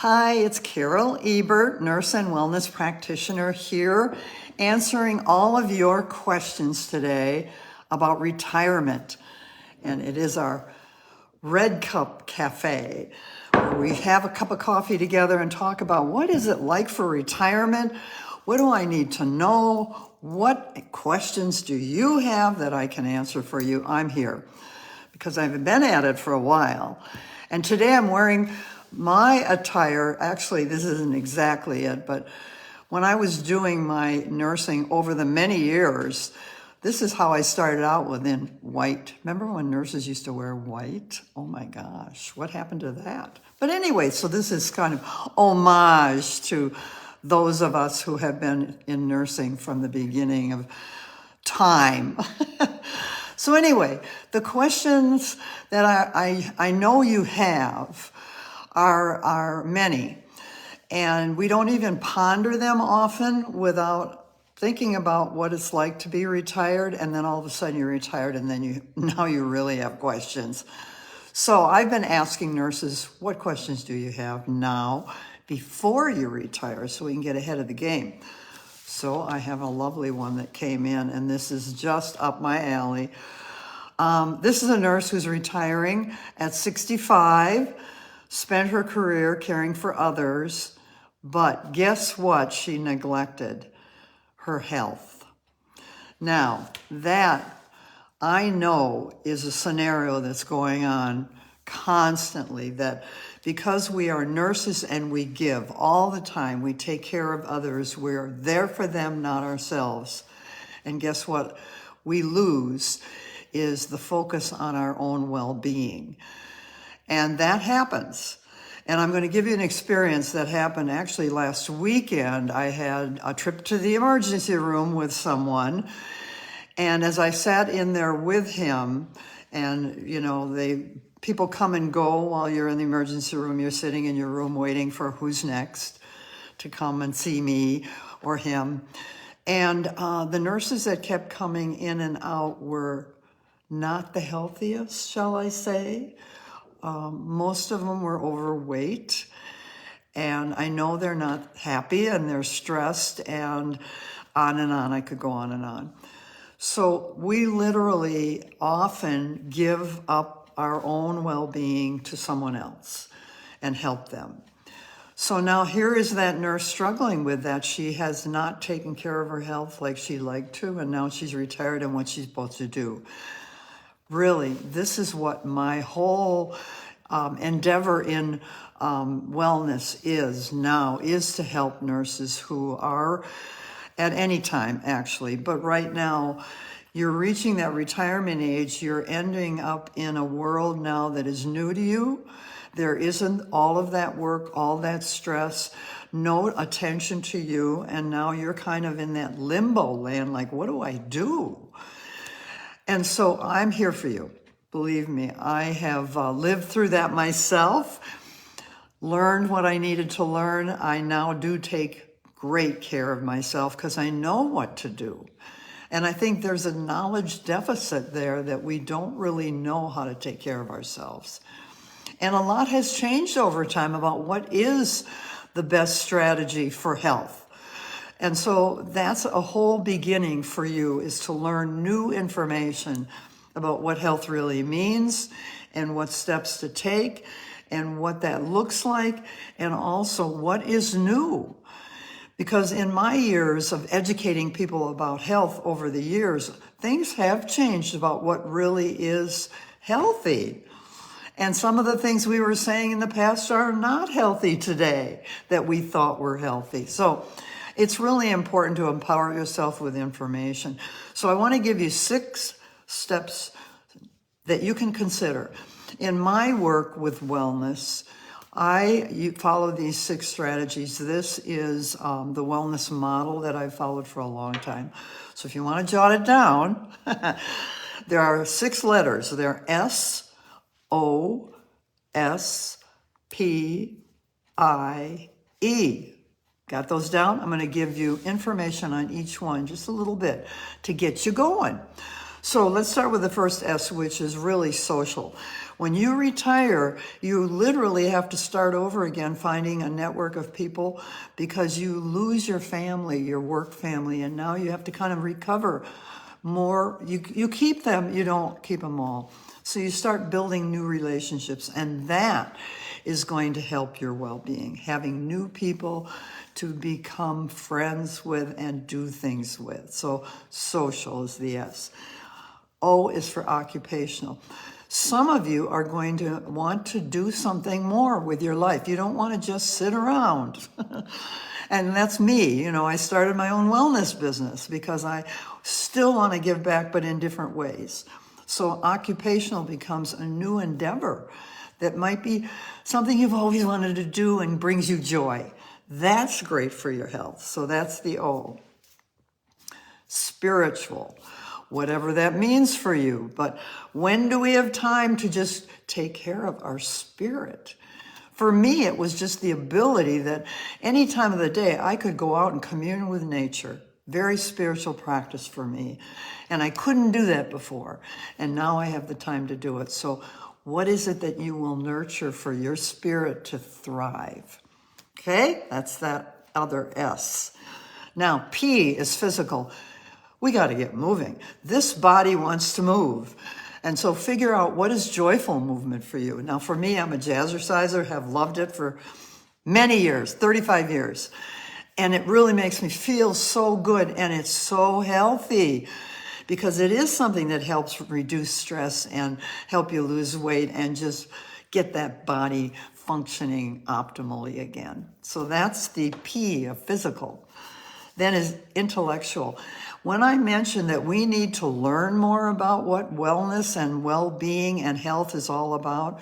Hi, it's Carol Ebert, nurse and wellness practitioner here, answering all of your questions today about retirement. And it is our Red Cup Cafe, where we have a cup of coffee together and talk about what is it like for retirement? What do I need to know? What questions do you have that I can answer for you? I'm here because I've been at it for a while. And today I'm wearing my attire. Actually, this isn't exactly it, but when I was doing my nursing over the many years, this is how I started out within white. Remember when nurses used to wear white? Oh my gosh, what happened to that? But anyway, so this is kind of homage to those of us who have been in nursing from the beginning of time. So anyway, the questions that I know you have are many, and we don't even ponder them often without thinking about what it's like to be retired, and then all of a sudden you're retired, and then now you really have questions. So I've been asking nurses, what questions do you have now before you retire so we can get ahead of the game? So I have a lovely one that came in, and this is just up my alley. This is a nurse who's retiring at 65, spent her career caring for others, but guess what she neglected? Her health. Now, that I know is a scenario that's going on constantly, that because we are nurses and we give all the time, we take care of others, we're there for them, not ourselves. And guess what we lose is the focus on our own well-being. And that happens. And I'm going to give you an experience that happened actually last weekend. I had a trip to the emergency room with someone. And as I sat in there with him, and people come and go while you're in the emergency room. You're sitting in your room waiting for who's next to come and see me or him. And the nurses that kept coming in and out were not the healthiest, shall I say. Most of them were overweight, and I know they're not happy and they're stressed, and on. I could go on and on. So we literally often give up our own well-being to someone else and help them. So now here is that nurse struggling with that. She has not taken care of her health like she'd like to, and now she's retired, and what she's supposed to do. Really, this is what my whole endeavor in wellness is to help nurses who are at any time, actually. But right now, you're reaching that retirement age. You're ending up in a world now that is new to you. There isn't all of that work, all that stress, no attention to you. And now you're kind of in that limbo land, like, what do I do? And so I'm here for you. Believe me, I have lived through that myself, learned what I needed to learn. I now do take great care of myself because I know what to do. And I think there's a knowledge deficit there that we don't really know how to take care of ourselves. And a lot has changed over time about what is the best strategy for health. And so that's a whole beginning for you, is to learn new information about what health really means and what steps to take and what that looks like, and also what is new. Because in my years of educating people about health over the years, things have changed about what really is healthy. And some of the things we were saying in the past are not healthy today that we thought were healthy. So it's really important to empower yourself with information. So I want to give you 6 steps that you can consider. In my work with wellness, you follow these 6 strategies. This is the wellness model that I've followed for a long time. So if you want to jot it down, there are 6 letters. They're S, O, S, P, I, E. Got those down? I'm going to give you information on each one, just a little bit, to get you going. So let's start with the first S, which is really social. When you retire, you literally have to start over again, finding a network of people, because you lose your family, your work family, and now you have to kind of recover more. You keep them, you don't keep them all. So you start building new relationships, and that is going to help your well-being, having new people to become friends with and do things with. So social is the S. O is for occupational. Some of you are going to want to do something more with your life. You don't want to just sit around. And that's me. I started my own wellness business because I still want to give back, but in different ways. So occupational becomes a new endeavor that might be something you've always wanted to do and brings you joy. That's great for your health. So that's the O. Spiritual, whatever that means for you. But when do we have time to just take care of our spirit? For me, it was just the ability that any time of the day I could go out and commune with nature. Very spiritual practice for me. And I couldn't do that before. And now I have the time to do it. So what is it that you will nurture for your spirit to thrive? Okay, that's that other S. Now, P is physical. We got to get moving. This body wants to move. And so figure out, what is joyful movement for you? Now, for me, I'm a jazzerciser, have loved it for many years, 35 years. And it really makes me feel so good, and it's so healthy, because it is something that helps reduce stress and help you lose weight and just get that body functioning optimally again. So that's the P of physical. Then is intellectual. When I mentioned that we need to learn more about what wellness and well-being and health is all about,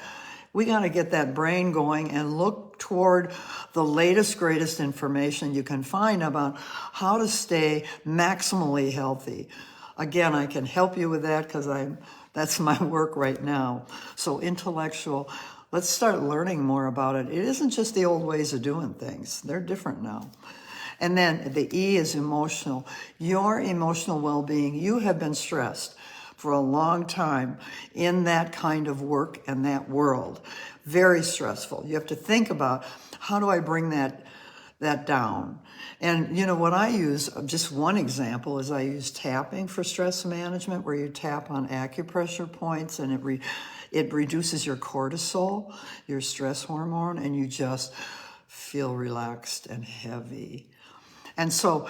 we got to get that brain going and look toward the latest, greatest information you can find about how to stay maximally healthy. Again, I can help you with that because that's my work right now. So intellectual, let's start learning more about it. It isn't just the old ways of doing things. They're different now. And then the E is emotional. Your emotional well-being. You have been stressed for a long time in that kind of work and that world. Very stressful. You have to think about, how do I bring that down? And what I use, just one example, is I use tapping for stress management, where you tap on acupressure points, and it reduces your cortisol, your stress hormone, and you just feel relaxed and heavy. And so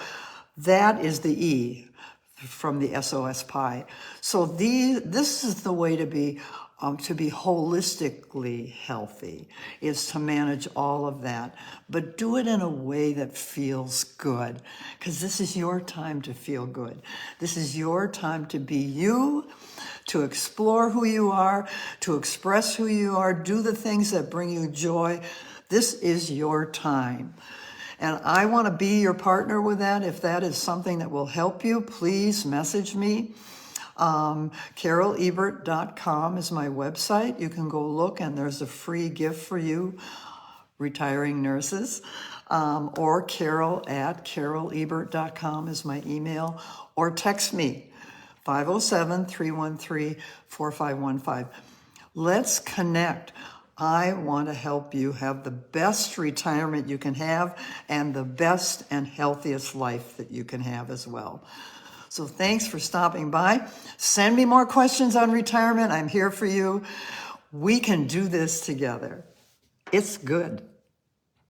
that is the E from the SOS Pi. So this is the way to be holistically healthy, is to manage all of that, but do it in a way that feels good, because this is your time to feel good. This is your time to be you, to explore who you are, to express who you are, do the things that bring you joy. This is your time. And I want to be your partner with that. If that is something that will help you, please message me. CarolEbert.com is my website. You can go look, and there's a free gift for you, retiring nurses. Or Carol@CarolEbert.com is my email. Or text me, 507-313-4515. Let's connect. I want to help you have the best retirement you can have, and the best and healthiest life that you can have as well. So thanks for stopping by. Send me more questions on retirement. I'm here for you. We can do this together. It's good.